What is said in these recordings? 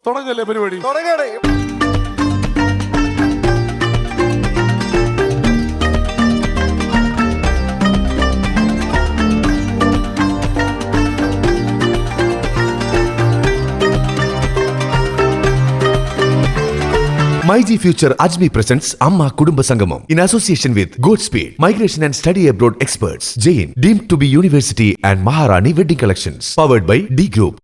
തുടങ്ങല്ലേ പരിപാടി? തുടങ്ങണേ. MyG Future Ajmi presents Amma Kudumba Sangamam in association with Goodspeed, Migration and Study Abroad Experts, Jain, deemed to be University and Maharani Wedding Collections, powered by D Group.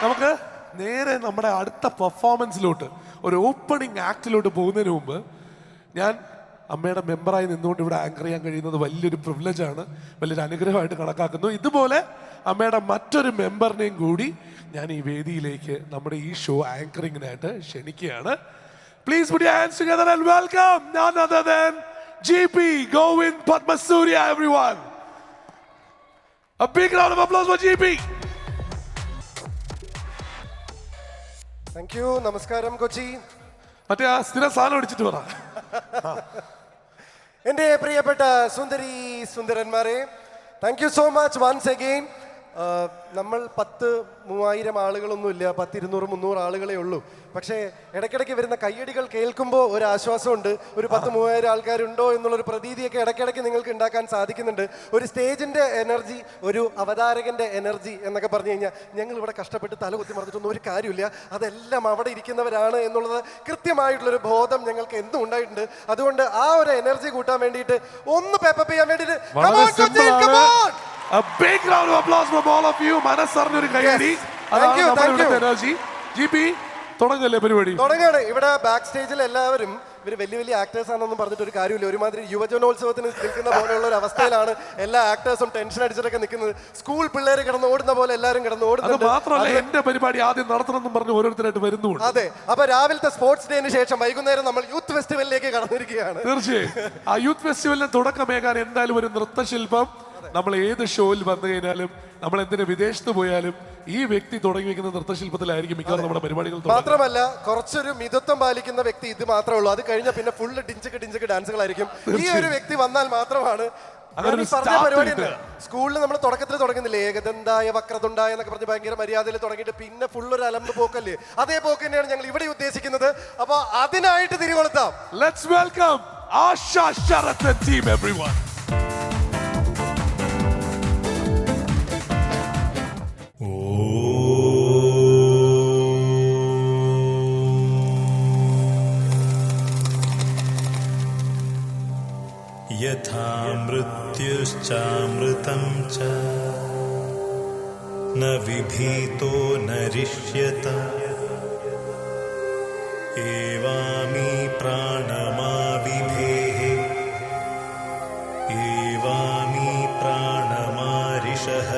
നമുക്ക് നേരെ നമ്മുടെ അടുത്ത പെർഫോമൻസിലോട്ട്, ഒരു opening ആക്ടിലോട്ട് പോകുന്നതിന് മുമ്പ് ഞാൻ അമ്മയുടെ മെമ്പറായി നിന്നുകൊണ്ട് ഇവിടെ ആങ്കർ ചെയ്യാൻ കഴിയുന്നത് വലിയൊരു പ്രിവിലേജാണ്, വലിയൊരു അനുഗ്രഹമായിട്ട് കണക്കാക്കുന്നു. ഇതുപോലെ അമ്മയുടെ മറ്റൊരു മെമ്പറിനെയും കൂടി ഞാൻ ഈ വേദിയിലേക്ക് നമ്മുടെ ഈ ഷോ ആങ്കറിങ്ങിനായിട്ട് ക്ഷണിക്കുകയാണ്. Please put your hands together and welcome none other than GP Govind Padmasuriya, everyone. A big round of applause for GP. Thank you. Namaskaram, Kochi. മറ്റേ ആ സ്ഥിര സാധനം അടിച്ചിട്ട് പറ. എൻ്റെ പ്രിയപ്പെട്ട സുന്ദരി സുന്ദരന്മാരെ, thank you so much once again. നമ്മൾ 10,000-3000 ആളുകളൊന്നുമില്ല, 200-300 ആളുകളേ ഉള്ളൂ. പക്ഷേ ഇടയ്ക്കിടയ്ക്ക് വരുന്ന കയ്യടികൾ കേൾക്കുമ്പോൾ ഒരു ആശ്വാസമുണ്ട്. ഒരു 10,000-3000 ആൾക്കാരുണ്ടോ എന്നുള്ളൊരു പ്രതീതിയൊക്കെ ഇടയ്ക്കിടയ്ക്ക് നിങ്ങൾക്ക് ഉണ്ടാക്കാൻ സാധിക്കുന്നുണ്ട്. ഒരു സ്റ്റേജിൻ്റെ എനർജി, ഒരു അവതാരകൻ്റെ എനർജി എന്നൊക്കെ പറഞ്ഞു കഴിഞ്ഞാൽ ഞങ്ങൾ ഇവിടെ കഷ്ടപ്പെട്ട് തലകുത്തി മറിഞ്ഞിട്ടൊന്നും ഒരു കാര്യമില്ല. അതെല്ലാം അവിടെ ഇരിക്കുന്നവരാണ് എന്നുള്ളത് കൃത്യമായിട്ടുള്ളൊരു ബോധം ഞങ്ങൾക്ക് എന്നും ഉണ്ടായിട്ടുണ്ട്. അതുകൊണ്ട് ആ ഒരു എനർജി കൂട്ടാൻ വേണ്ടിയിട്ട് ഒന്ന് പേപ്പർ ചെയ്യാൻ വേണ്ടിയിട്ട് A big round of applause from all of you. മനസ്സറിഞ്ഞൊരു കൈയടി. അതാണ് നമ്മുടെ എനർജി. GP തുടങ്ങല്ലേ പരിപാടി? തുടങ്ങാണ്. ഇവിടെ ബാക്ക് സ്റ്റേജിൽ എല്ലാവരും ഇവർ വലിയ വലിയ ആക്ടേഴ്സ് ആണെന്നൊന്നും പറഞ്ഞിട്ട് ഒരു കാര്യമില്ല. ഒരുമാതിരി യുവജനോത്സവത്തിന് നിൽക്കുന്ന പോലെയുള്ള ഒരു അവസ്ഥയിലാണ് എല്ലാ ആക്ടേഴ്സും ടെൻഷൻ അടിച്ചിട്ടൊക്കെ നിൽക്കുന്നത്. സ്കൂൾ പിള്ളേർ കിടന്ന് ഓടുന്ന പോലെ എല്ലാവരും കിടന്ന് ഓടുന്നുണ്ട്. മാത്രമല്ല എന്റെ പരിപാടി ആദ്യം നടത്തണമെന്നും പറഞ്ഞ് ഓരോരുത്തരായിട്ട് വരുന്നുണ്ട്. അതെ, അപ്പൊ രാവിലത്തെ സ്പോർട്സ് ഡേന് ശേഷം വൈകുന്നേരം നമ്മൾ യൂത്ത് ഫെസ്റ്റിവലിലേക്ക് കടന്നിരിക്കുകയാണ്. തീർച്ചയായും ആ യൂത്ത് ഫെസ്റ്റിവലിന് തുടക്കമേകാൻ എന്തായാലും ഒരു നൃത്തശില്പം നമ്മൾ ഏത് ഷോയിൽ വന്നു കഴിഞ്ഞാലും, നമ്മൾ എന്തിനു വിദേശത്ത് പോയാലും ഈ വ്യക്തി തുടങ്ങി വെക്കുന്ന നൃത്തശില്പത്തിലായിരിക്കും മിക്കവാറും നമ്മുടെ പരിപാടികൾ. മാത്രമല്ല കുറച്ചൊരു മിതത്വം പാലിക്കുന്ന വ്യക്തി ഇത് മാത്രമേ ഉള്ളൂ. അത് കഴിഞ്ഞാൽ പിന്നെ ഫുള്ള് ഡിഞ്ചക്ക് ഡാൻസുകളായിരിക്കും. ഈ ഒരു വ്യക്തി വന്നാൽ മാത്രമാണ് പറഞ്ഞ പരിപാടി. സ്കൂളിൽ നമ്മൾ തുടക്കത്തിൽ തുടങ്ങുന്നില്ലേ, ഏകദന്തായ വക്രതുണ്ടായ എന്നൊക്കെ പറഞ്ഞ് ഭയങ്കര മര്യാദയിൽ തുടങ്ങിയിട്ട് പിന്നെ ഫുള്ളൊരു അലമ്പ് പോക്കല്ലേ, അതേ പോക്ക് തന്നെയാണ് ഞങ്ങൾ ഇവിടെ ഉദ്ദേശിക്കുന്നത്. അപ്പൊ അതിനായിട്ട് തിരികൊളുത്താം. Let's welcome Asha, Sharath and team, everyone. यथा मृत्युश्चामृतं च न विभीतो नरिष्यत एवामी प्राणमाविभेः एवामी प्राणमारिषः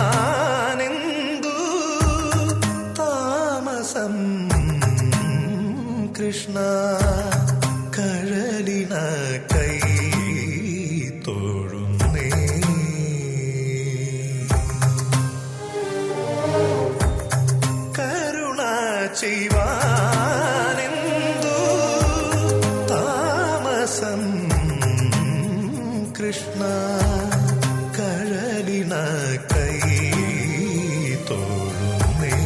ചെയ്വാനെന്തു താമസം കൃഷ്ണ കഴലിന കൈ തൊഴുന്നേ കരുണ ചെയ്വാനെന്തു താമസം കൃഷ്ണ കഴലിന കൈ തൊഴുന്നേ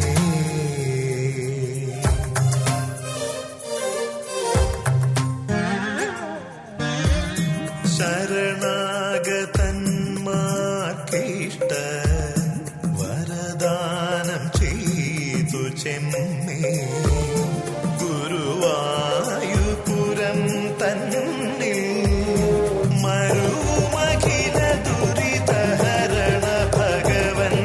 ശരണാഗതന്മാർക്കിഷ്ട വരദാനം ചെയ്തു ചെമ്മേ ഗുരുവായൂപുരം തന്നിൽ മരുമഖില ദുരിതഹരണ ഭഗവൻ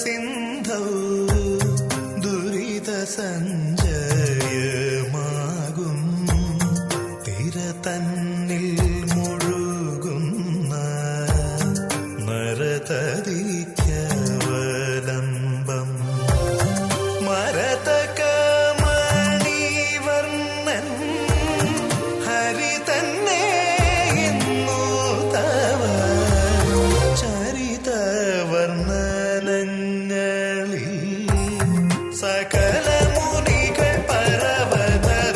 സിന്ധൗ ദുരിത സഞ്ജയമാകും തിര തന്നിൽ മുഴുകുന്ന മരതതിക്കവലംബം മരതകമണിവർണ്ണൻ ഹരി തന്നെ എന്നു തവ ചരിതവർണ്ണ സകല മുനികൾ പരവതറിവധുനാ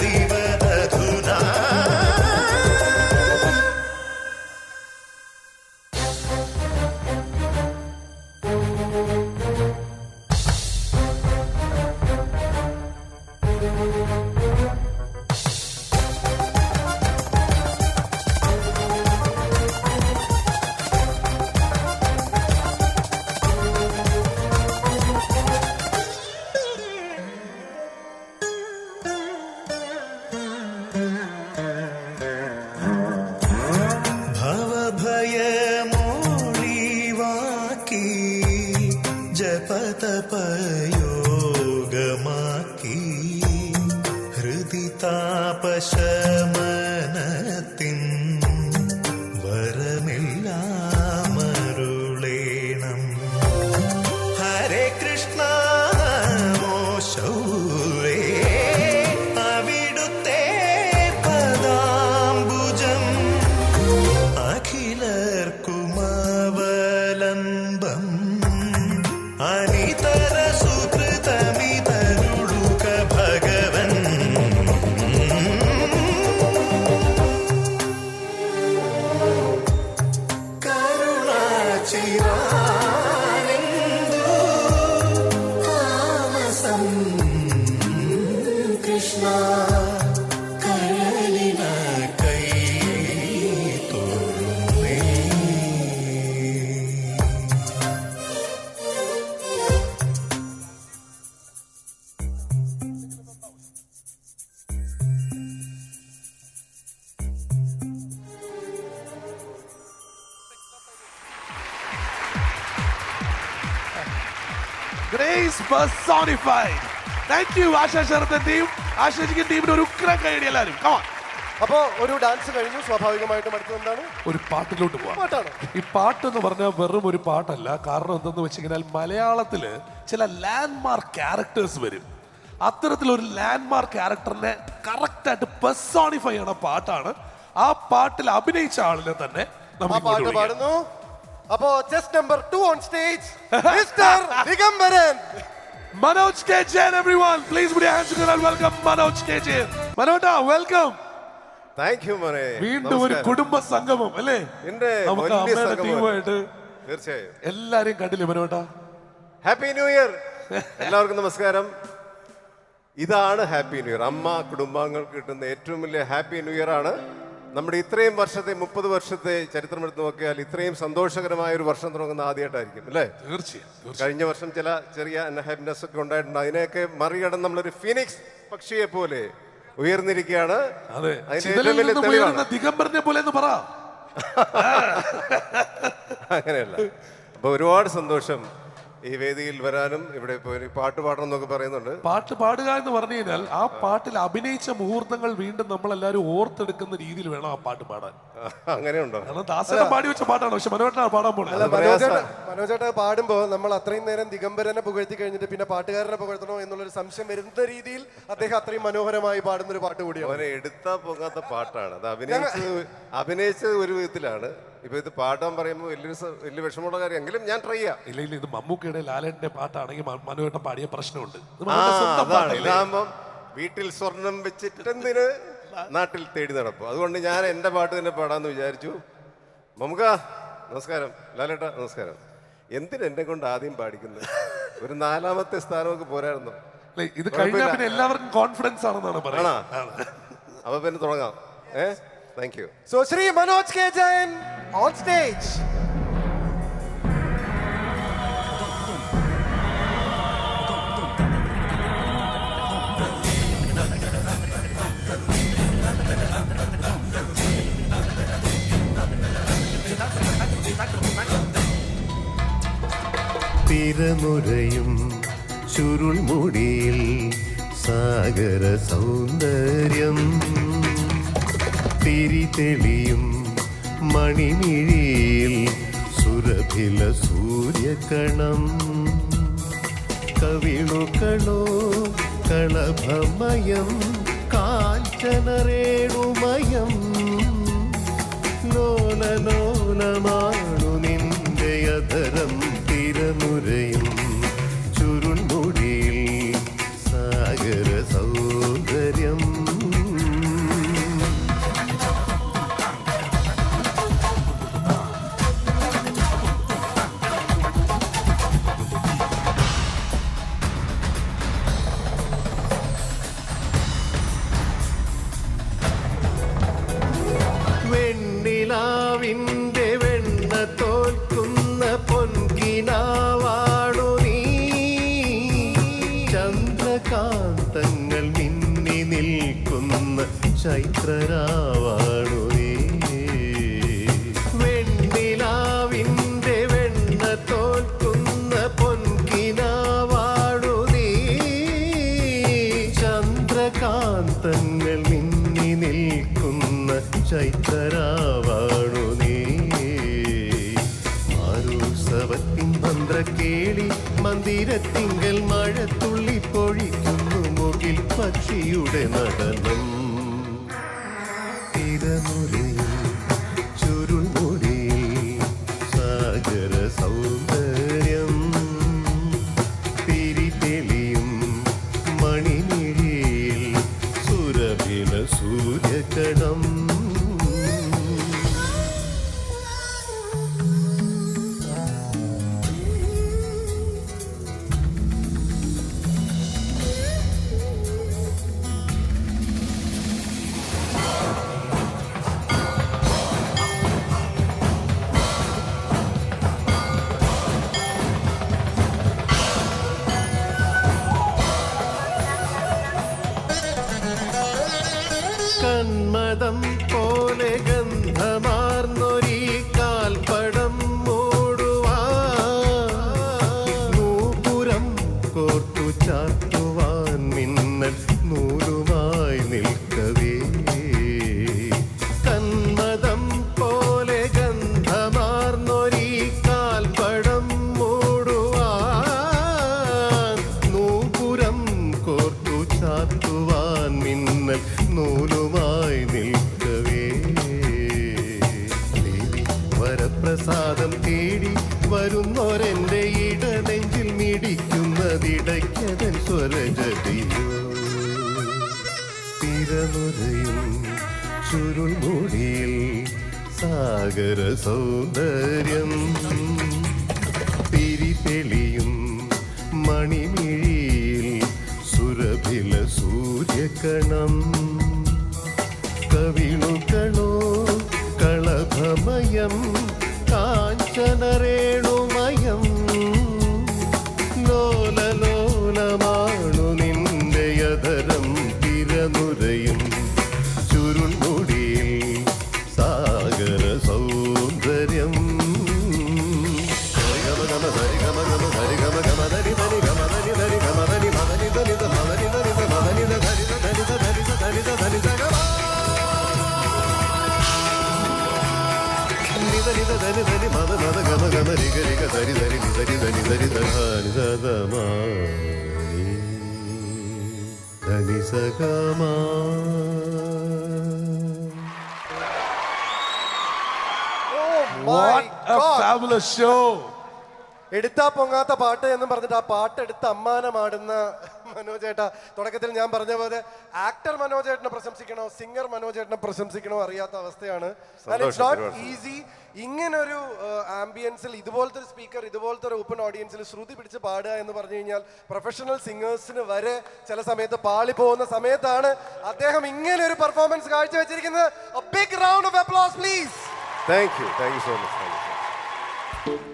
Grace personified. Thank you, Asha Sharathan team. ആശാജിക്ക് ടീമിന് ഒരു ഉഗ്രം കൈയടി എല്ലാവരും. Come on. അപ്പോൾ ഒരു ഡാൻസ് കഴിഞ്ഞു, സ്വാഭാവികമായിട്ടും അടുത്തത് എന്താണ്? ഒരു പാട്ടിലോട്ട് പോവാം. പാട്ടാണ്. ഈ പാട്ടെന്ന് പറഞ്ഞാൽ വെറും ഒരു പാട്ടല്ല. കാരണം എന്തെന്ന് വെച്ച് കഴിഞ്ഞാൽ മലയാളത്തില് ചില ലാൻഡ്മാർക്ക് ക്യാരക്ടേഴ്സ് വരും. അത്തരത്തിലൊരു ലാൻഡ്മാർക്ക് ക്യാരക്ടറിനെ കറക്റ്റ് ആയിട്ട് പെർസോണിഫൈ ചെയ്യണ പാട്ടാണ്. ആ പാട്ടിൽ അഭിനയിച്ച ആളിനെ തന്നെ ആ പാട്ട് പാടുന്നു. അപ്പോ chest number 2 on stage mister Digambaran. Manoj K. Jain, everyone. Please put your hands together and welcome Manoj K. Jain. Manoj, welcome. Thank you മോനെ. വീണ്ടും ഒരു കുടുംബ സംഗമം അല്ലേ? നമുക്ക് അമ്മയുടെ ടീമായിട്ട് തീർച്ചയായും എല്ലാരെയും കണ്ടില്ലേ മനോട്ടാ? ഹാപ്പി ന്യൂ ഇയർ എല്ലാവർക്കും നമസ്കാരം. ഇതാണ് ഹാപ്പി ന്യൂ ഇയർ. അമ്മ കുടുംബാംഗങ്ങൾക്ക് കിട്ടുന്ന ഏറ്റവും വലിയ ഹാപ്പി ന്യൂ ഇയർ ആണ്. നമ്മുടെ ഇത്രയും വർഷത്തെ 30 വർഷത്തെ ചരിത്രം എടുത്ത് നോക്കിയാൽ ഇത്രയും സന്തോഷകരമായ ഒരു വർഷം തുടങ്ങുന്ന ആദ്യമായിട്ടായിരിക്കും അല്ലേ? തീർച്ചയായും. കഴിഞ്ഞ വർഷം ചില ചെറിയ അൺഹാപ്പിനെസ് ഒക്കെ ഉണ്ടായിട്ടുണ്ട്. അതിനെയൊക്കെ മറികടന്ന് നമ്മളൊരു ഫിനിക്സ് പക്ഷിയെ പോലെ ഉയർന്നിരിക്കുകയാണ്. ദിഗംബരനെ പോലെ അങ്ങനെയല്ല. അപ്പൊ ഒരുപാട് സന്തോഷം ഈ വേദിയിൽ വരാനും ഇവിടെ ഇപ്പോൾ പാട്ട് പാടണം എന്നൊക്കെ പറയുന്നുണ്ട്. പാട്ട് പാടുക എന്ന് പറഞ്ഞു കഴിഞ്ഞാൽ ആ പാട്ടിൽ അഭിനയിച്ച മുഹൂർത്തങ്ങൾ വീണ്ടും നമ്മളെല്ലാരും ഓർത്തെടുക്കുന്ന രീതിയിൽ വേണം ആ പാട്ട് പാടാൻ. അങ്ങനെയുണ്ടോ? കാരണം ദാസനെ പാടി വെച്ച പാട്ടാണ്, പക്ഷെ മനോഹരനാണ് പാടാൻ പോകുന്നത്. മനോജേട്ട പാടുമ്പോൾ നമ്മൾ അത്രയും നേരം ദിഗംബരനെ പുകഴ്ത്തി കഴിഞ്ഞിട്ട് പിന്നെ പാട്ടുകാരനെ പുകഴ്ത്തണോ എന്നുള്ളൊരു സംശയം വരുന്ന രീതിയിൽ അദ്ദേഹം അത്രയും മനോഹരമായി പാടുന്ന ഒരു പാട്ട് കൂടിയാണ്. അവനെ എടുത്താ പോകാത്ത പാട്ടാണ് അത്. അഭിനയിച്ചത് ഒരു വിധത്തിലാണ്. ഇപ്പൊ ഇത് പാടാൻ പറയുമ്പോൾ വലിയ വിഷമമുള്ള കാര്യം എങ്കിലും ഞാൻ ട്രൈ ചെയ്യാം. ഇല്ല ഇത് മമ്മൂക്കയുടെ ലാലേട്ടന്റെ പാട്ടാണെങ്കിൽ മനോഹരൻ പാടിയ പ്രശ്നമുണ്ട്. ഇതാകുമ്പം വീട്ടിൽ സ്വർണം വെച്ചിട്ടെന്തിന് നാട്ടിൽ തേടി നടക്കും. അതുകൊണ്ട് ഞാൻ എന്റെ പാട്ട് തന്നെ പാടാന്ന് വിചാരിച്ചു. മമ്മൂക്ക നമസ്കാരം, ലാലേട്ട നമസ്കാരം. എന്തിന് എന്നെ കൊണ്ട് ആദ്യം പാടിക്കുന്നത്? ഒരു 4ാമത്തെ സ്ഥാനമൊക്കെ പോരായിരുന്നു. ഇത് കഴിഞ്ഞാൽ പിന്നെ എല്ലാവർക്കും കോൺഫിഡൻസ് ആണെന്നാണ് പറയുന്നത്. അപ്പൊ പിന്നെ തുടങ്ങാം. Thank you. So Shri Manoj K. Jain on stage. തിരമുരയും ചുരുൾമുടിയിൽ സാഗര സൗന്ദര്യം, തിരിതെളിയും മണിമിഴിയിൽ സുരഭില സൂര്യകണം, കവിളുകളോ കളഭമയം കാഞ്ചനരേണുമയം, ലോലലോലമാണു നിന്റെ അധരം. തിരമുരയും ചുരുൾമുടിയിൽ സാഗര സൗന്ദര്യം. വെണ്ണിലാവിൻ്റെ വെണ്ണ തോൽക്കുന്ന പൊൻകിനാവാണു നീ, ചന്ദ്രകാന്തങ്ങൾ മിന്നി നിൽക്കുന്ന ചൈത്രരാവാണു നീ. വെണ്ണിലാവിൻ്റെ വെണ്ണ തോൽക്കുന്ന പൊൻകിനാവാണു നീ, ചന്ദ്രകാന്തങ്ങൾ മിന്നി നിൽക്കുന്ന ചൈത്രരാവാണു നീ. ആരുത്സവത്തിൻ മന്ത്രക്കേളി മന്ദിരത്തിങ്കൽ മഴത്തുള്ളി പൊഴിക്കുന്നു മുകിൽ പക്ഷിയുടെ നടനം. തിരമുരയും ചുരുൾമുടിയിൽ സാഗര സൗന്ദര്യം, തിരിതെളിയും മണിമിഴിയിൽ സുരഭില സൂര്യകണം. നാദം തേടി വരുന്നോരെന്റെ ഇടനെഞ്ചിൽ മിടിക്കുന്നതിടയ്ക്കതൻ സ്വരജതിയോ തിരമുറയും ചുരുൾമുടിയിൽ സാഗര സൗന്ദര്യം തിരിതെളിയും മണിമിഴിയിൽ സുരഭില സൂര്യകണം കവിളുകളോ കളഭമയം കാഞ്ചനരേണുമയം ലോലലോലമാണു നിന്റെ യതരം തിരനുരയും ചുരുൾമുടിയിൽ സാഗര സൗന്ദര്യം What a fabulous show. എടുത്താ പൊങ്ങാത്ത പാട്ട് എന്നും പറഞ്ഞിട്ട് ആ പാട്ട് എടുത്ത് അമ്മാനമാടുന്ന മനോജേട്ടാ, തുടക്കത്തിൽ ഞാൻ പറഞ്ഞ പോലെ ആക്ടർ മനോജേട്ടനെ പ്രശംസിക്കണോ സിംഗർ മനോജേട്ടനെ പ്രശംസിക്കണോ അറിയാത്ത അവസ്ഥയാണ്. It's not easy. ഇങ്ങനൊരു ആംബിയൻസിൽ ഇതുപോലത്തെ ഒരു സ്പീക്കർ, ഇതുപോലത്തെ ഒരു ഓപ്പൺ ഓഡിയൻസിൽ ശ്രുതി പിടിച്ച് പാടുക എന്ന് പറഞ്ഞു കഴിഞ്ഞാൽ പ്രൊഫഷണൽ സിംഗേഴ്സിന് വരെ ചില സമയത്ത് പാളി പോകുന്ന സമയത്താണ് അദ്ദേഹം ഇങ്ങനെ ഒരു performance കാഴ്ചവെച്ചിരിക്കുന്നത്. A big round of applause, please. Thank you so much.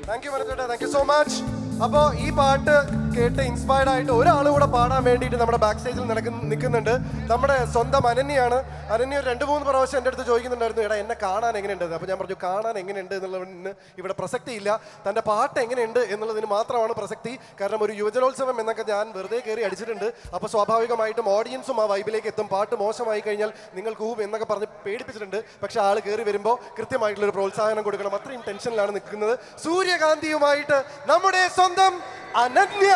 Thank you മനോജേട്ടാ, താങ്ക് യു സോ മച്ച്. അപ്പോൾ ഈ പാട്ട് കേട്ട് ഇൻസ്പയർഡ് ആയിട്ട് ഒരാൾ കൂടെ പാടാൻ വേണ്ടിയിട്ട് നമ്മുടെ ബാക്ക് സ്റ്റേജിൽ നിൽക്കുന്നുണ്ട്. നമ്മുടെ സ്വന്തം അനന്യാണ്. അനന്യ ഒരു 2-3 പ്രാവശ്യം എൻ്റെ അടുത്ത് ചോദിക്കുന്നുണ്ടായിരുന്നു, എടാ എന്നെ കാണാൻ എങ്ങനെയുണ്ട്. അപ്പോൾ ഞാൻ പറഞ്ഞു, കാണാൻ എങ്ങനെയുണ്ട് എന്നുള്ളതിന് ഇവിടെ പ്രസക്തി ഇല്ല, തൻ്റെ പാട്ട് എങ്ങനെയുണ്ട് എന്നുള്ളതിന് മാത്രമാണ് പ്രസക്തി. കാരണം ഒരു യുവജനോത്സവം എന്നൊക്കെ ഞാൻ വെറുതെ കയറി അടിച്ചിട്ടുണ്ട്. അപ്പോൾ സ്വാഭാവികമായിട്ടും ഓഡിയൻസും ആ വൈബിലേക്ക് എത്തും. പാട്ട് മോശമായി കഴിഞ്ഞാൽ നിങ്ങൾ കൂവും എന്നൊക്കെ പറഞ്ഞ് പേടിപ്പിച്ചിട്ടുണ്ട്. പക്ഷേ ആൾ കയറി വരുമ്പോൾ കൃത്യമായിട്ടുള്ളൊരു പ്രോത്സാഹനം കൊടുക്കണം. അത്രയും ടെൻഷനിലാണ് നിൽക്കുന്നത്. സൂര്യകാന്തിയുമായിട്ട് നമ്മുടെ സ്വന്തം അനന്യ.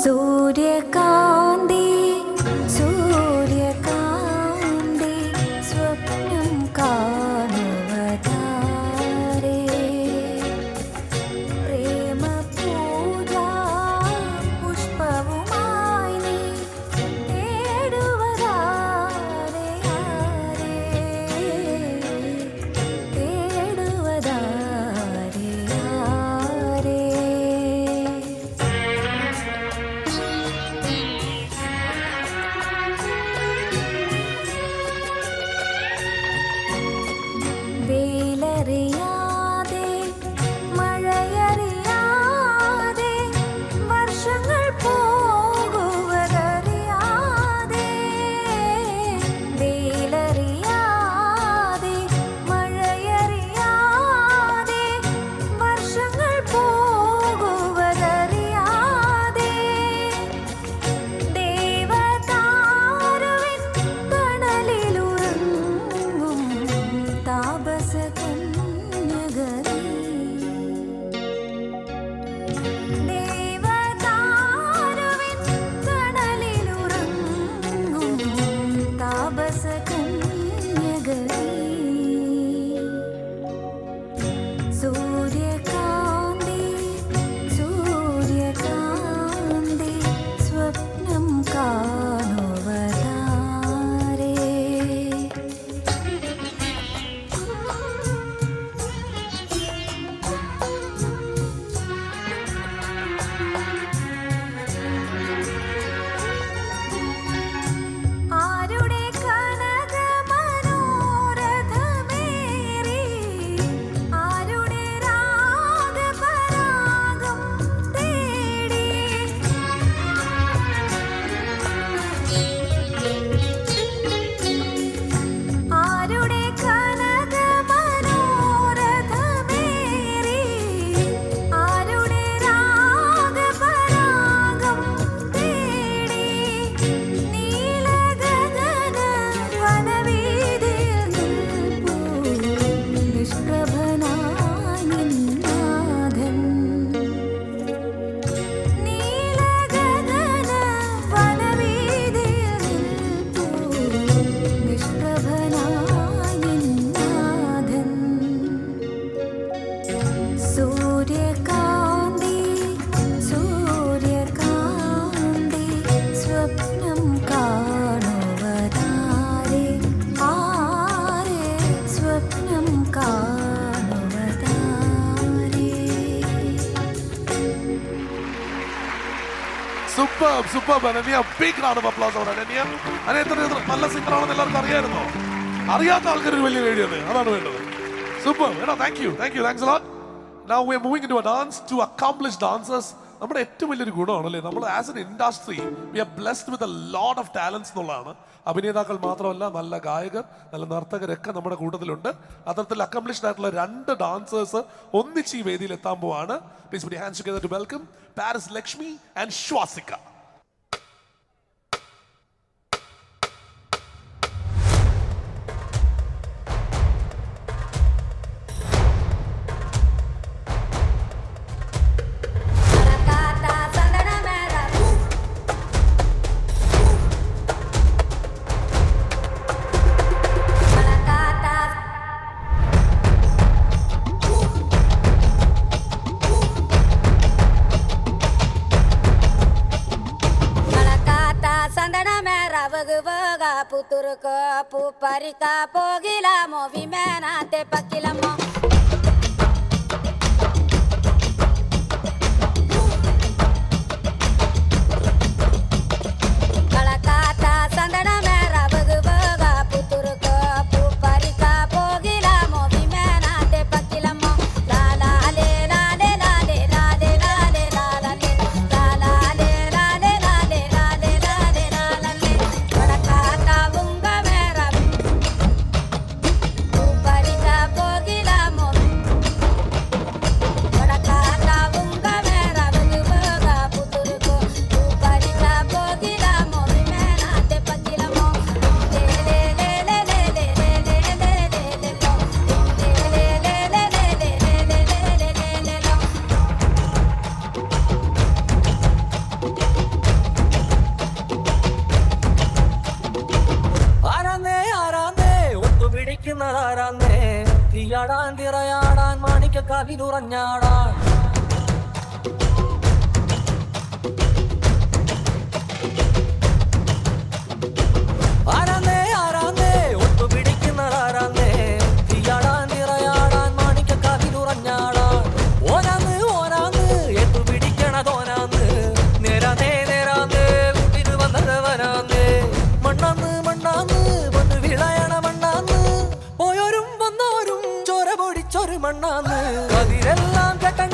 സൂര്യകാന്തി സൂര്യകാന്തി സ്വപ്നം കാണുവതാരേ പ്രേമ പൂജാ പുഷ്പവുമായി നീ തേടുവതാരേ തേടുവതാരേ വെയിലറിയാതെ മഴയറിയാതെ വർഷങ്ങൾ പോകുവതറിയാതെ വെയിലറിയാതെ മഴയറിയാതെ വർഷങ്ങൾ പോകുവതറിയാതെ ദേവതാരുവിൻ തണലിലുറങ്ങും താപസ കന്യകരീ ദേവതാരുവിൻ തണലിലുറങ്ങും താപസ കന്യകരീ സൂര്യകാന്തി സൂര്യകാന്തി സ്വപ്നം കാണുവതാരേ ആരുടെ കനക super Ananya. Big round of applause for Ananya. Ananya എത്ര നല്ല സിംഗർ ആണെന്ന് എല്ലാവർക്കും അറിയാമായിരുന്നോ? അറിയാത്ത ആൾക്കാർ ഒരു വലിയ വേദിയാണ്, അതാണ് വേണ്ടത്. Super. Thank you thanks a lot. Now we are moving into a dance to accomplished dancers. നമ്മുടെ ഏറ്റവും വലിയൊരു ഗുണമാണല്ലേ, നമ്മൾ as an industry V R blessed with a lot of talents എന്നുള്ളതാണ്. അഭിനേതാക്കൾ മാത്രമല്ല, നല്ല ഗായകർ, നല്ല നർത്തകരൊക്കെ നമ്മുടെ കൂട്ടത്തിലുണ്ട്. അത്തരത്തിൽ അക്കംപ്ലിഷ്ഡ് ആയിട്ടുള്ള 2 ഡാൻസേഴ്സ് ഒന്നിച്ച് ഈ വേദിയിൽ എത്താൻ പോവാണ്. Please put your hands together to welcome Paris Lakshmi and Shwasika. Puturko puparika pogila movimena te pakilamo kalakata sandana mera bhagvaga puturko puparika pogila movimena te pakilamo la la le la le la le la le la le la la le la la le la le la le la le la le la la le kalakata bunga mera puparika pogila kalakata bunga mera bhagvaga puturko puparika pogila movimena te pakilamo le le le le le le le le le le le lo le le le le le le le le le lo ആരാന്നേ ഒത്തു പിടിക്കുന്നതാരാന്നേ തീയാടാൻ തിറയാടാൻ മാണിക്ക കവിതുറഞ്ഞാടാൻ ആരാന്നേ ഒത്തു പിടിക്കുന്നതാരാന്നേ തീയാടാൻ തിറയാടാൻ മാണിക്ക കവിതുറഞ്ഞാടാൻ ഓനാന്ന് എത്തു പിടിക്കണതോനാന്ന് നേരാന്നേ കൂട്ടിന് വന്നതവനാന്നേ മണ്ണാന്ന് വന്ന് വിളയണ മണ്ണാന്ന് പോയോരും വന്നോരും ചോര പൊടിച്ചൊരു മണ്ണാന്ന് കതിരെല്ലാം കെട്ടണ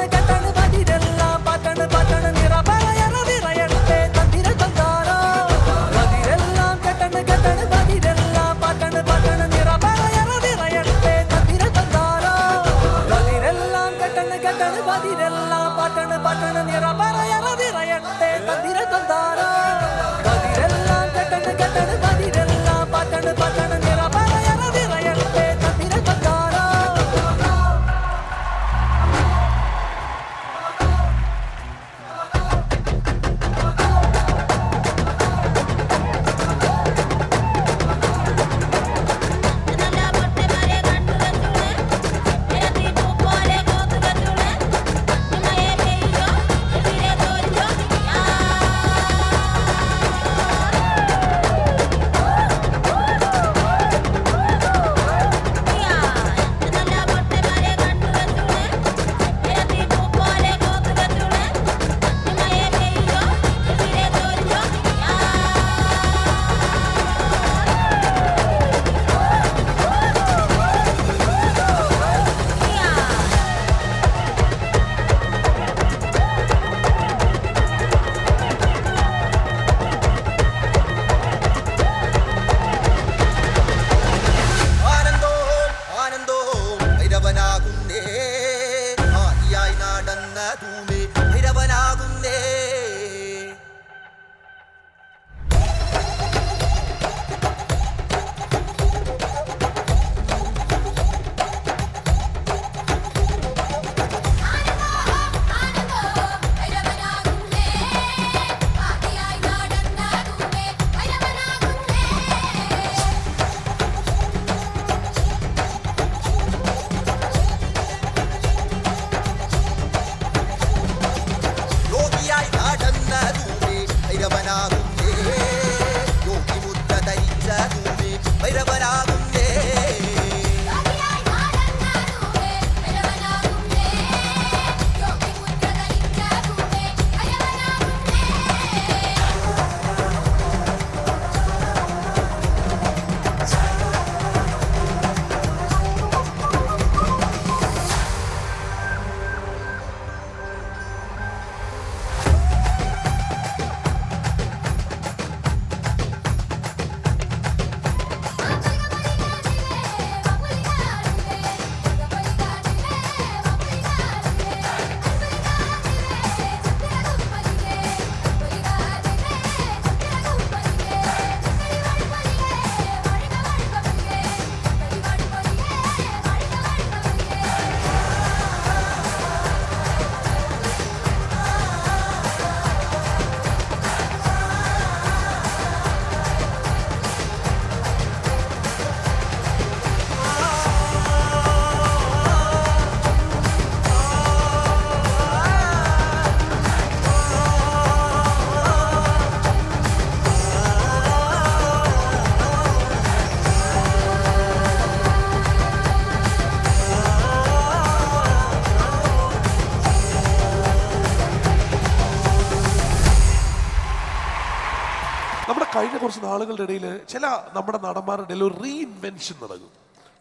കഴിഞ്ഞ കുറച്ച് നാളുകളുടെ ഇടയിൽ ചില നമ്മുടെ നടന്മാരുടെ ഇടയിൽ ഒരു റീഇൻവെൻഷൻ നടക്കും.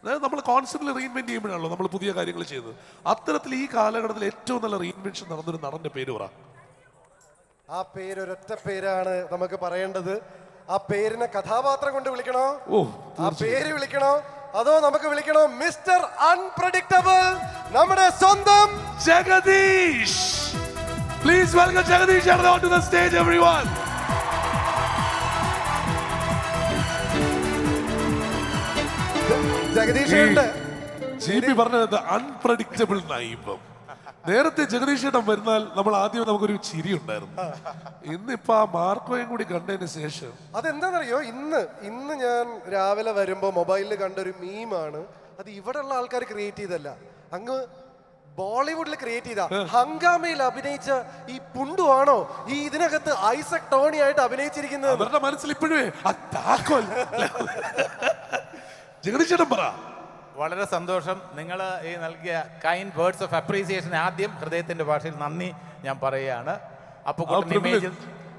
അതായത് നമ്മൾ കോൺസ്റ്റന്റ്ലി റീഇൻവെന്റ് ചെയ്യുമ്പോഴാണല്ലോ നമ്മൾ പുതിയ കാര്യങ്ങൾ ചെയ്തത്. അത്തരത്തിൽ ഈ കാലഘട്ടത്തിൽ ഏറ്റവും നല്ല റീഇൻവെൻഷൻ നടന്നൊരു നടന്റെ പേര് പറ. ആ പേര് ഒരൊറ്റ പേരാണ് നമുക്ക് പറയേണ്ടത്. ആ പേരിനെ കഥാപാത്രം കൊണ്ട് വിളിക്കണോ, ആ പേര് വിളിക്കണോ, അതോ നമുക്ക് വിളിക്കണോ മിസ്റ്റർ അൺപ്രഡിക്റ്റബിൾ, നമ്മുടെ സ്വന്തം Jagadish. Please welcome Jagadish Yadav to the stage, everyone. Jagadish JP പറഞ്ഞത് അൺപ്രഡിക്റ്റബിൾ നൈബം. നേരത്തെ ജഗദീഷ് ചേട്ടൻ വരുന്നാൽ നമ്മൾ ആദ്യം നമുക്കൊരു ചിരി ഉണ്ടായിരുന്നു. ഇന്നിപ്പോ ആ മാർക്കോയും കൂടി കണ്ടതിന് ശേഷം അതെന്താണെന്നറിയോ, ഇന്ന് ഞാൻ രാവിലെ വരുമ്പോ മൊബൈലിൽ കണ്ടൊരു മീമാണ്. അത് ഇവിടെ ഉള്ള ആൾക്കാർ ക്രിയേറ്റ് ചെയ്തല്ല, അങ്ങ് ബോളിവുഡിൽ ക്രിയേറ്റ് ചെയ്ത ഹംഗാമയിൽ അഭിനയിച്ച ഈ പുണ്ടു ആണോ ഈ ഇതിനകത്ത് ഐസക് ടോണി ആയിട്ട് അഭിനയിച്ചിരിക്കുന്നത്. അവരുടെ മനസ്സിൽ ഇപ്പോഴേ ജഗദീഷ് ചേട്ടൻ പറ. വളരെ സന്തോഷം. നിങ്ങൾ ഈ നൽകിയ കൈൻഡ് വേർഡ്സ് ഓഫ് അപ്രീസിയേഷൻ ആദ്യം ഹൃദയത്തിന്റെ ഭാഷയിൽ നന്ദി ഞാൻ പറയുകയാണ്.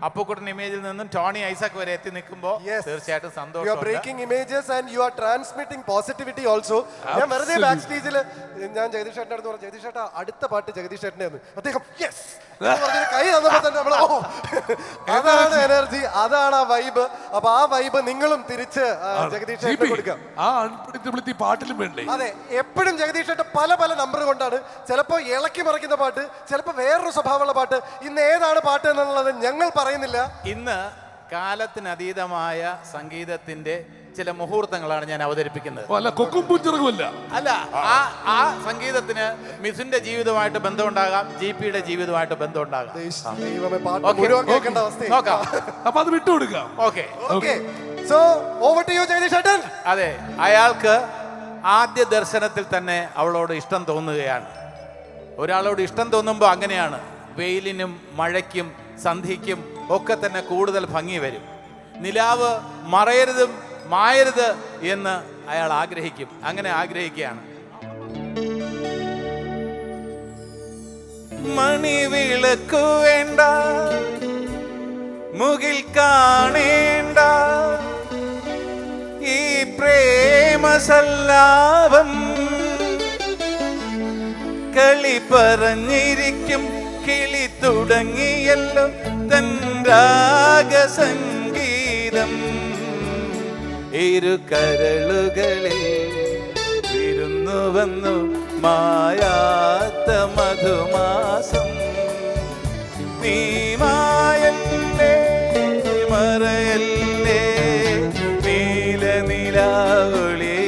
അപ്പുക്കുട്ടൻ ഇമേജിൽ നിന്നും ടോണി ഐസക് വരെ എത്തി നിൽക്കുമ്പോൾ തീർച്ചയായിട്ടും സന്തോഷം. You are breaking images and you are transmitting positivity also. ഞാൻ വെറുതെ ബാക്ക് സ്റ്റേജിൽ ഞാൻ ജഗദീഷ് ചേട്ടൻ്റെ അടുത്ത് പറഞ്ഞു, ജഗദീഷ് ചേട്ടാ അടുത്ത പാട്ട് ജഗദീഷ് ചേട്ടൻ്റെ ആണ്. അദ്ദേഹം യെസ് കൈ തന്നപ്പോൾ തന്നെ നമ്മൾ അതാണ് എനർജി, അതാണ് ആ വൈബ്. അപ്പൊ ആ വൈബ് നിങ്ങളും തിരിച്ച് ജഗദീഷ് ചേട്ടന് കൊടുക്കാം. ആ അൺപ്രഡിക്റ്റബിലിറ്റി പാട്ടിലും വേണ്ടേ? അതെ, എപ്പോഴും ജഗദീഷ് ചേട്ടൻ പല നമ്പർ കൊണ്ടാണ്, ചിലപ്പോൾ ഇളക്കി മറിക്കുന്ന പാട്ട്, ചിലപ്പോൾ വേറൊരു സ്വഭാവമുള്ള പാട്ട്. ഇന്ന് ഏതാണ് പാട്ട് എന്നുള്ളത് ഞങ്ങൾ പറയുന്നില്ല. ഇന്ന് കാലത്തിനതീതമായ സംഗീതത്തിന്റെ ചില മുഹൂർത്തങ്ങളാണ് ഞാൻ അവതരിപ്പിക്കുന്നത്. അല്ല, ആ സംഗീതത്തിന് മിഥുന്റെ ജീവിതമായിട്ട് ബന്ധമുണ്ടാകാം, GPയുടെ ജീവിതമായിട്ട് ബന്ധമുണ്ടാകാം. നോക്കാം, അപ്പൊ അത് വിട്ടുകൊടുക്കാം. അതെ, അയാൾക്ക് ആദ്യ ദർശനത്തിൽ തന്നെ അവളോട് ഇഷ്ടം തോന്നുകയാണ്. ഒരാളോട് ഇഷ്ടം തോന്നുമ്പോൾ അങ്ങനെയാണ്, വെയിലിനും മഴയ്ക്കും സന്ധ്യയ്ക്കും ഒക്കെ തന്നെ കൂടുതൽ ഭംഗി വരും. നിലാവ് മറയരുതും മായരുത് എന്ന് അയാൾ ആഗ്രഹിക്കും. അങ്ങനെ ആഗ്രഹിക്കുകയാണ്. മണിവിളക്കു വേണ്ട, മുകിൽ കാണേണ്ട, ഈ പ്രേമസല്ലാപം കളി പറഞ്ഞിരിക്കും. കിളി തുടങ്ങിയല്ലോ തൻ രാഗസംഗീതം. ഇരു കരളുകളിൽ വിരുന്നു വന്നു മായാത്ത മധുമാസം. നീ മായല്ലേ മറയല്ലേ നീല നിലാവുളി,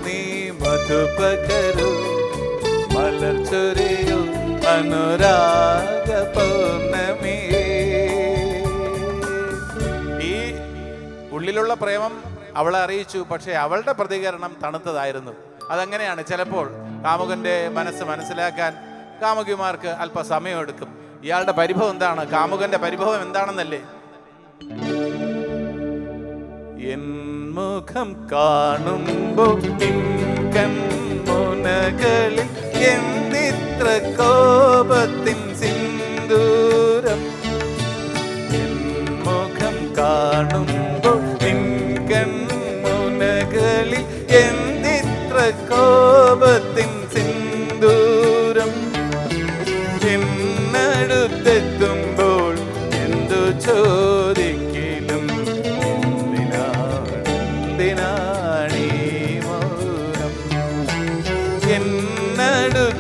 നീ മധുപകരു മലർച്ചൊരിയു അനുരാഗ പൗർണമി. ഈ ഉള്ളിലുള്ള പ്രേമം അവളെ അറിയിച്ചു, പക്ഷേ അവളുടെ പ്രതികരണം തണുത്തതായിരുന്നു. അതങ്ങനെയാണ്, ചിലപ്പോൾ കാമുകന്റെ മനസ്സ് മനസ്സിലാക്കാൻ കാമുകിമാർക്ക് അല്പ സമയമെടുക്കും. ഇയാളുടെ പരിഭവം എന്താണ്, കാമുകന്റെ പരിഭവം എന്താണെന്നല്ലേ? എൻ മുഖം കാണുമ്പോൾ മുനകളിൽ എന്തിത്ര കോപത്തിൻ സിന്ദൂരം. എൻ മുഖം കാണുമ്പോൾ മുനകളിൽ എന്തിത്ര കോപത്തിൻ സിന്ദൂരം. എന്നടുത്തെത്തുമ്പോൾ എന്തു ചോദിക്കലും എന്തിനാണീ മൗനം. എന്നടുത്തെത്തുമ്പോൾ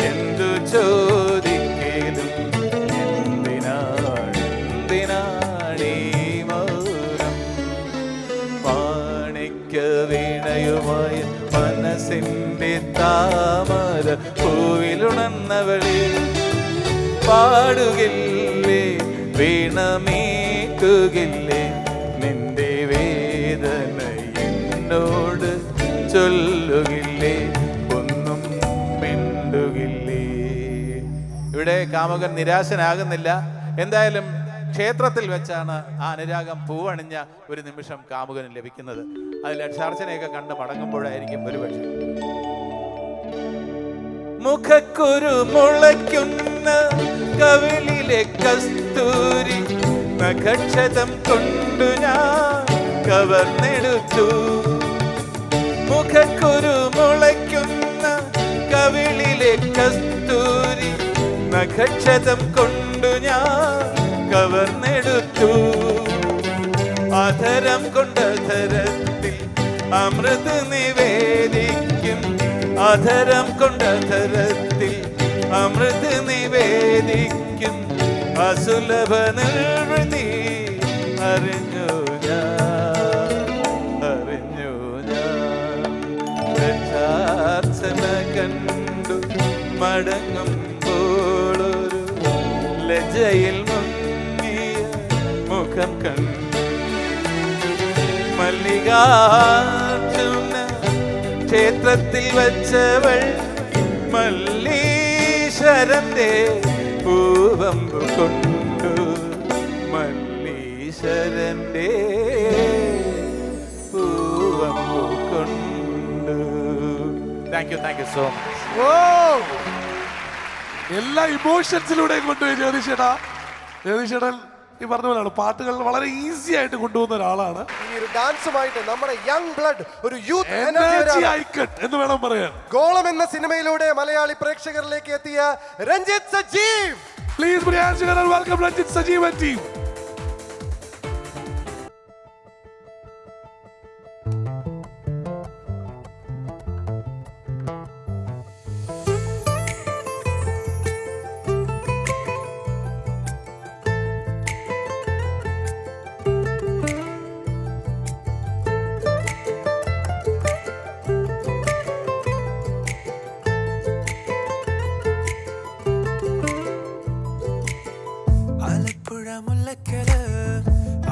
എന്തു ചോദിക്കലും എന്തിനാണീ മൗനം. മാണിക്യ വീണയുമായ മനസ്സിന്റെ താമര പൂവിലുണർന്നവളെ പാടുകില്ലേ വീണമീക്കുകില്ലേ നിന്റെ വേദന എന്നോട് ചൊല്ലുകില്ലേ ഒന്നും മിണ്ടുകില്ലേ. ഇവിടെ കാമുകൻ നിരാശനാകുന്നില്ല. എന്തായാലും ക്ഷേത്രത്തിൽ വെച്ചാണ് ആ അനുരാഗം പൂവണിഞ്ഞ ഒരു നിമിഷം കാമുകന് ലഭിക്കുന്നത്. അതിൽ അക്ഷാർച്ചനയൊക്കെ കണ്ട് മടങ്ങുമ്പോഴായിരിക്കും ഒരുപക്ഷെ. മുഖക്കുരു മുളയ്ക്കുന്ന കവിളിലെ കസ്തൂരി നഖക്ഷതം കൊണ്ടു ഞാൻ കവർന്നെടുത്തു. മുഖക്കുരു മുളയ്ക്കുന്ന കവിളിലെ കസ്തൂരി നഖക്ഷതം കൊണ്ടു ഞാൻ കവർന്നെടുത്തു. അധരം കൊണ്ടധരത്തിൽ അമൃത് നിവേദിക്കും. അധരം കൊണ്ടധരത്തിൽ അമൃത് നിവേദിക്കും. അസുലഭ നിർവൃതി അറിഞ്ഞു ഞാൻ, അറിഞ്ഞു ഞാൻ. രക്ഷാർച്ചന കണ്ടു മടങ്ങുമ്പോളൊരു ലജ്ജയിൽ മുങ്ങിയ മുഖം കണ്ടു. മല്ലികാർജുന ക്ഷേത്രത്തിൽ വച്ചവൾ മല്ലീശ്വരന്റെ പൂവമ്പു കൊണ്ടു. മല്ലീശ്വരന്റെ പൂവമ്പു കൊണ്ടു. Thank you so much. എല്ലാ ഇമോഷൻസിലൂടെയും കൊണ്ടുപോയി ജഗദീഷേട്ടാ. ജഗദീഷേട്ടൻ ഈ പറഞ്ഞ പോലെയാണ് പാട്ടുകൾ വളരെ ഈസി ആയിട്ട് കൊണ്ടുപോകുന്ന ഒരാളാണ്. ഈ ഒരു ഡാൻസുമായിട്ട് നമ്മുടെ യങ് ബ്ലഡ്, ഒരു യൂത്ത് എനർജി ഐക്കൺ എന്ന് വേണം പറയാൻ. ഗോളം എന്ന സിനിമയിലൂടെ മലയാളി പ്രേക്ഷകരിലേക്ക് എത്തിയ Ranjith Sajeev. Please welcome Ranjith Sajeev and team.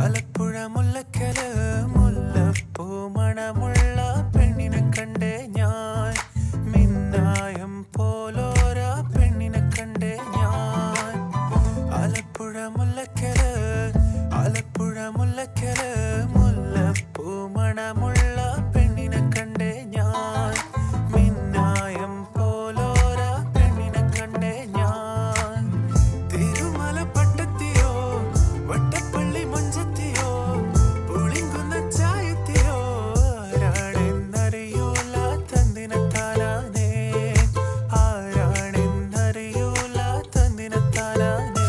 Alappuzha Mullakkal മുല്ലപ്പൂ മണമുള്ള പെണ്ണിനെ കണ്ടേ ഞാൻ. മിന്നായം പോലോര പെണ്ണിനെ കണ്ടേ ഞാൻ. ആലപ്പുഴ മുല്ലക്കല് മുല്ലപ്പൂ മണമുള്ള പെണ്ണിനെ കണ്ടേ ഞാൻ. മിന്നായം പോലോര പെണ്ണിനെ കണ്ടേ ഞാൻ. തിരുമല പട്ടത്തിയോ വട്ടപ്പള്ളി മഞ്ചത്തിയോ പുളിങ്കുന്ന ചായത്തിയോ ആരാണെന്നറിയൂല തന്നിനത്താനാനേ. ആരാണെന്നറിയൂല തന്നിനത്താനാനേ.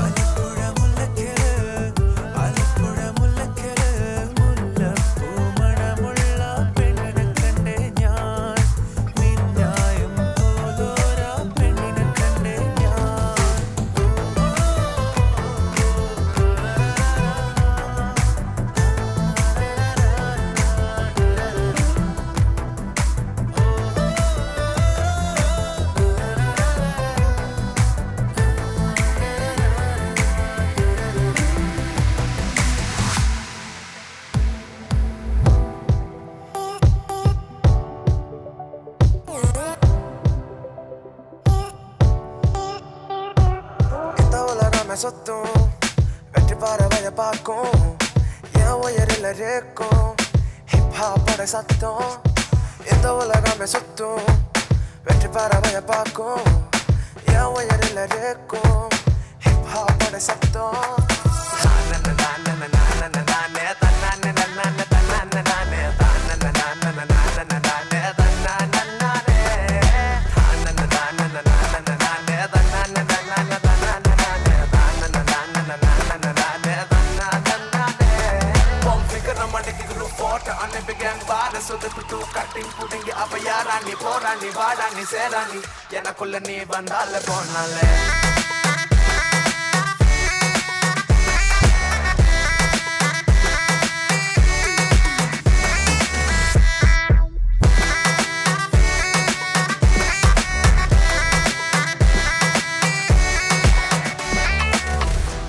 ആലപ്പുഴ മുല്ലക്കല് മുല്ലപ്പൂ മണമുള്ള പെണ്ണിനെ കണ്ടേ ഞാൻ. മിന്നായം പോലോര പെണ്ണിനെ കണ്ടേ ഞാൻ. Esta bola me asustó, vete para vaya Paco, ya voy a ir el rico, hip hop por exacto. Esta bola me asustó, vete para vaya Paco, ya voy a ir el rico, hip hop por exacto. Apoyarani, porani, varani, serani, எனக்குள்ள நீ வந்தால போனாலே.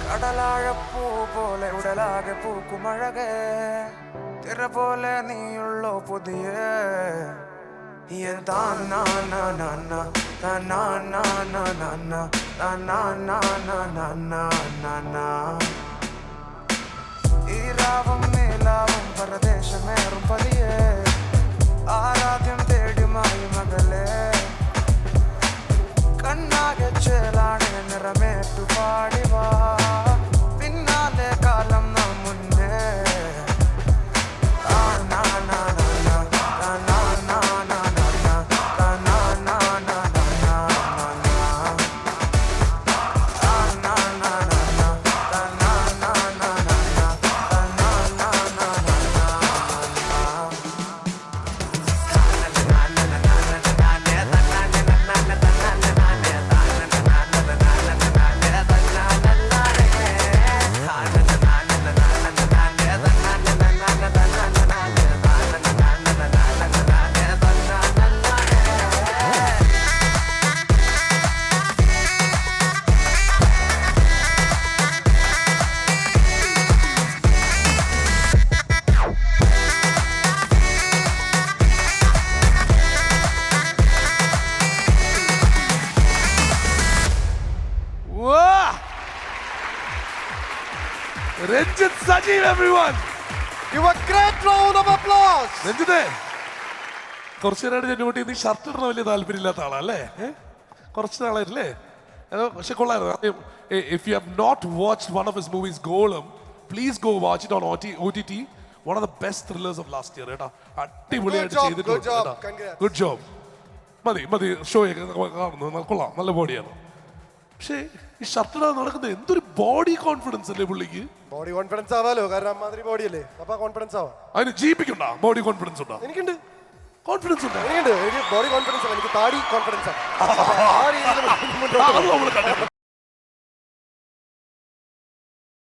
கடலாழப்பூ போல உடலாக பூக்கும் அழகே, திற போல நீயுள்ளோ புதிய ഈരാവും നീലാവും പരദേശമേറും പതിയെ ആരാധ്യം തേടിയുമായി മകളെ കണ്ണാകെ ചേലാണ് നിറമേറ്റു പാടിവാ Ranjith Sajeev everyone. Give a great round of applause. രഞ്ജിത്തേ, കുറച്ചു നേരമായിട്ട് ഞാൻ നോട്ട് ചെയ്ത് ഷർട്ട് ഇടുന്ന വലിയ താല്പര്യമില്ലാത്ത ആളല്ലേ? കുറച്ച് നാളായില്ലേ? പക്ഷെ കൊള്ളായിരുന്നു. If you have not watched one of his movies, Golem, please go watch it on OTT. One of the best thrillers of last year. അടിപൊളിയായിട്ട് Good job, ചെയ്തിട്ടുണ്ട്. good job. Congrats. Good job. മതി ഷോയൊക്കെ കാണുന്നു, കൊള്ളാം, നല്ല ബോഡിയാണ്. പക്ഷേ ഈ shirt നടക്കുന്നത് എന്തൊരു ബോഡി കോൺഫിഡൻസ് അല്ലേ പുള്ളിക്ക്? ബോഡി കോൺഫിഡൻസ് ആവാലോ, കാരണം അമ്മാതിരി ബോഡി അല്ലേ, അപ്പൊ കോൺഫിഡൻസ് ആവാം. അതിന് ജീവിക്കണ്ട ബോഡി കോൺഫിഡൻസ് ഉണ്ടോ? എനിക്കുണ്ട് കോൺഫിഡൻസ് ഉണ്ടോ? എനിക്ക് ബോഡി കോൺഫിഡൻസ് അല്ല, എനിക്ക് താടി കോൺഫിഡൻസ് ആണ്. ആ രീതിയിൽ മുന്നോട്ട് അത് നമ്മൾ കണ്ടു.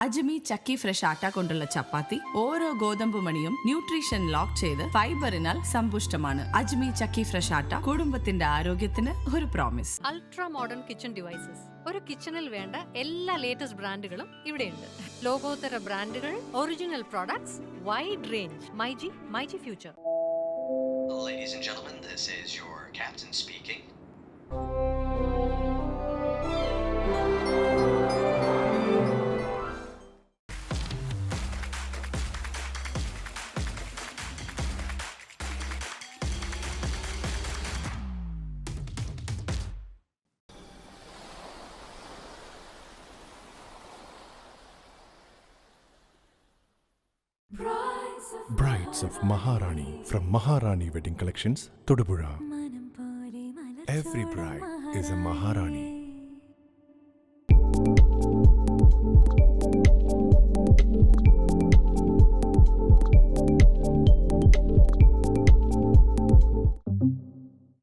അജ്മി ചക്കി ഫ്രഷ് ആട്ട കൊണ്ടുള്ള ചപ്പാത്തി ഓരോ ഗോതമ്പ് മണിയും ന്യൂട്രീഷൻ ലോക്ക് ചെയ്ത് ഫൈബറിനാൽ സമ്പുഷ്ടമാണ്. അജ്മി ചക്കി ഫ്രഷ് ആട്ട കുടുംബത്തിന്റെ ആരോഗ്യത്തിന് ഒരു promise. Ultra modern kitchen devices. ഒരു കിച്ചണിൽ വേണ്ട എല്ലാ ലേറ്റസ്റ്റ് ബ്രാൻഡുകളും ഇവിടെയുണ്ട്. ലോകോത്തര ബ്രാൻഡുകൾ, original products, wide range. MyG future. Ladies and gentlemen, this is your captain speaking. Brides of Maharani from Maharani Wedding Collections, Todupuzha. Every bride is a Maharani.